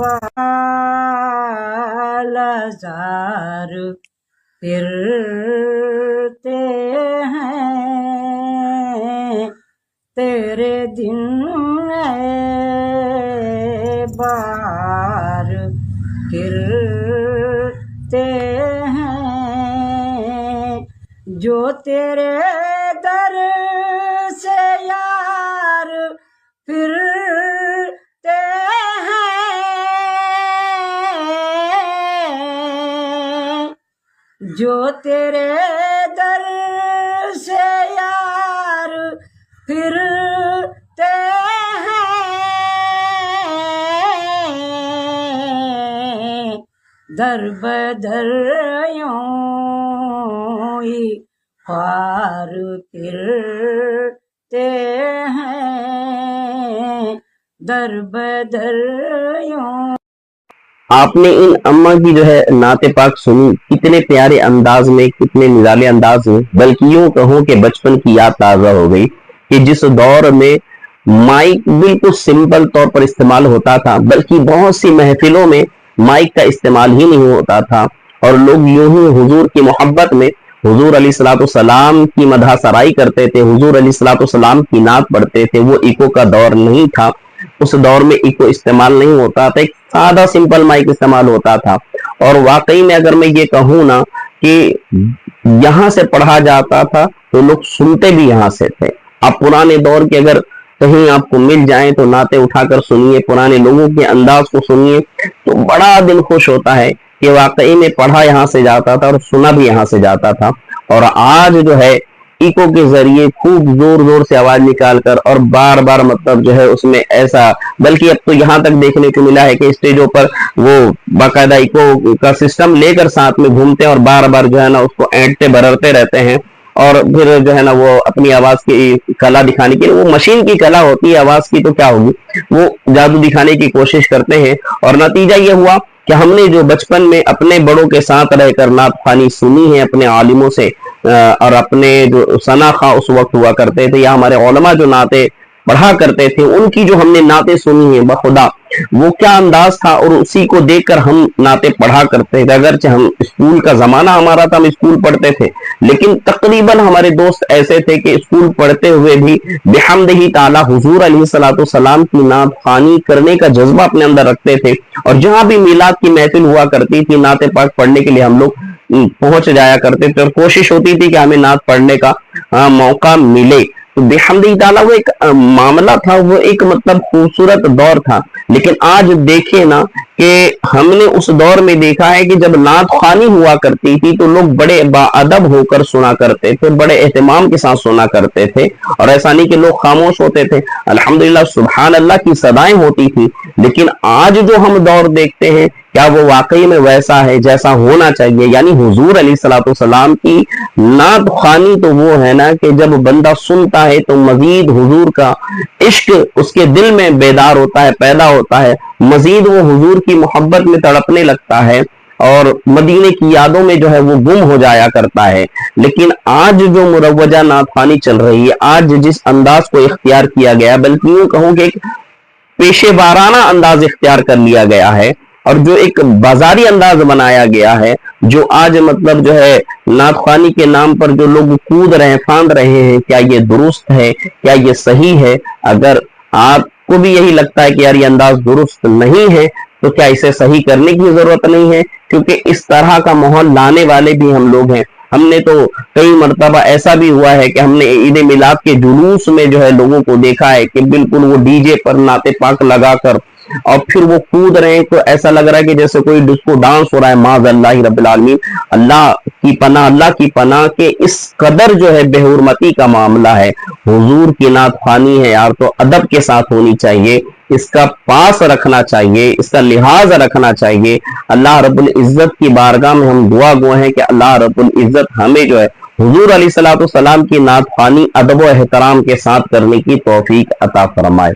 बाल हजार फिरते हैं तेरे दिन बार फिरते हैं जो तेरे दर से यार फिरते हैं जो तेरे दर से यार फिरते हैं दर बदर यूं ही ख्वार फिरते हैं दर बदर यूं। आपने इन अम्मा की जो है नाते पाक सुनी, कितने प्यारे अंदाज में, कितने निराले अंदाज में, बल्कि यूं कहो कि बचपन की याद ताजा हो गई कि जिस दौर में माइक बिल्कुल सिंपल तौर पर इस्तेमाल होता था, बल्कि बहुत सी महफिलों में माइक का इस्तेमाल ही नहीं होता था और लोग यूं ही हुजूर की मोहब्बत में हुजूर अलैहिस्सलाम की मदह सराई करते थे, हुजूर अलैहिस्सलाम की नात पढ़ते थे। वो इको का दौर नहीं था, उस दौर में इको इस्तेमाल नहीं होता था, एक सादा सिंपल माइक इस्तेमाल होता था। और वाकई में अगर मैं ये कहूँ ना कि यहाँ से पढ़ा जाता था तो लोग सुनते भी यहाँ से थे। आप पुराने दौर के अगर कहीं आपको मिल जाए तो नाते उठाकर सुनिए, पुराने लोगों के अंदाज को सुनिए, तो बड़ा दिल खुश होता है कि वाकई में पढ़ा यहाँ से जाता था और सुना भी यहाँ से जाता था। और आज जो है इको के जरिए खूब जोर जोर से आवाज निकाल कर और बार बार मतलब जो है उसमें ऐसा, बल्कि अब तो यहाँ तक देखने को मिला है कि स्टेजों पर वो बाकायदा इको का सिस्टम लेकर साथ में घूमते हैं और बार बार जो है ना उसको ऐंठते बररते रहते हैं और फिर जो है ना वो अपनी आवाज की कला दिखाने के लिए, वो मशीन की कला होती है, आवाज की तो क्या होगी, वो जादू दिखाने की कोशिश करते हैं। और नतीजा ये हुआ कि हमने जो बचपन में अपने बड़ों के साथ रहकर नात ख़्वानी सुनी है अपने आलिमों से, और अपने जो सना खा उस वक्त हुआ करते थे या हमारे उलमा जो नाते पढ़ा करते थे उनकी जो हमने नाते सुनी है, बखुदा वो क्या अंदाज था और उसी को देखकर हम नाते पढ़ा करते थे। अगरचे हम स्कूल का जमाना हमारा था, हम स्कूल पढ़ते थे, लेकिन तकरीबन हमारे दोस्त ऐसे थे कि स्कूल पढ़ते हुए भी बिहम्दिही ताला हुजूर अलैहिस्सलाम की नात ख़्वानी करने का जज्बा अपने अंदर रखते थे। और जहां भी मिलाद की महफिल हुआ करती थी नाते पाक पढ़ने के लिए हम लोग पहुंच जाया करते थे और कोशिश होती थी कि हमें नात पढ़ने का मौका मिले। तो बिहम्दिही ताला वो एक मामला था, वो एक मतलब खूबसूरत दौर था। लेकिन आज देखे ना कि हमने उस दौर में देखा है कि जब नात ख़्वानी हुआ करती थी तो लोग बड़े बाअदब होकर सुना करते थे, बड़े एहतमाम के साथ सुना करते थे और ऐसा नहीं कि लोग खामोश होते थे। अल्हम्दुलिल्लाह सुभान अल्लाह की सदाएं होती थी। लेकिन आज जो हम दौर देखते हैं क्या वो वाकई में वैसा है जैसा होना चाहिए? यानी हुजूर अलैहिस्सलाम की नात ख़्वानी तो वो है ना कि जब बंदा सुनता है तो मजीद हुजूर का इश्क उसके दिल में बेदार होता है, पैदा होता है, मजीद वो हुजूर की मोहब्बत में तड़पने लगता है और मदीने की यादों में जो है वो गुम हो जाया करता है। लेकिन आज जो मुरव्वजा नात ख़्वानी चल रही है, आज जिस अंदाज को इख्तियार किया गया, बल्कि यूं कहूं कि एक पेशेवाराना अंदाज इख्तियार कर लिया गया है और जो एक बाजारी अंदाज बनाया गया है, जो आज मतलब जो है नात ख़्वानी के नाम पर जो लोग कूद रहे हैं, फांद रहे हैं, क्या ये दुरुस्त है, क्या ये सही है? अगर आपको भी यही लगता है कि यार ये अंदाज दुरुस्त नहीं है तो क्या इसे सही करने की जरूरत नहीं है? क्योंकि इस तरह का माहौल लाने वाले भी हम लोग हैं। हमने तो कई मर्तबा ऐसा भी हुआ है कि हमने ईद मिलाद के जुलूस में जो है लोगों को देखा है कि बिल्कुल वो डीजे पर नाते पाक लगाकर और फिर वो कूद रहे हैं, तो ऐसा लग रहा है कि जैसे कोई डिस्को डांस हो रहा है। माज़अल्लाह रब्बिल आलमीन, अल्लाह की पनाह के इस कदर जो है बेहुरमती का मामला है। हुजूर की नात ख़्वानी है यार तो अदब के साथ होनी चाहिए, इसका पास रखना चाहिए, इसका लिहाज रखना चाहिए। अल्लाह रब्बुल इज्जत की बारगाह में हम दुआ गो हैं कि अल्लाह रब्बुल इज्जत हमें जो है हुजूर अलैहिस्सलाम की नात ख़्वानी अदब व एहतराम के साथ करने की तौफीक अता फरमाए।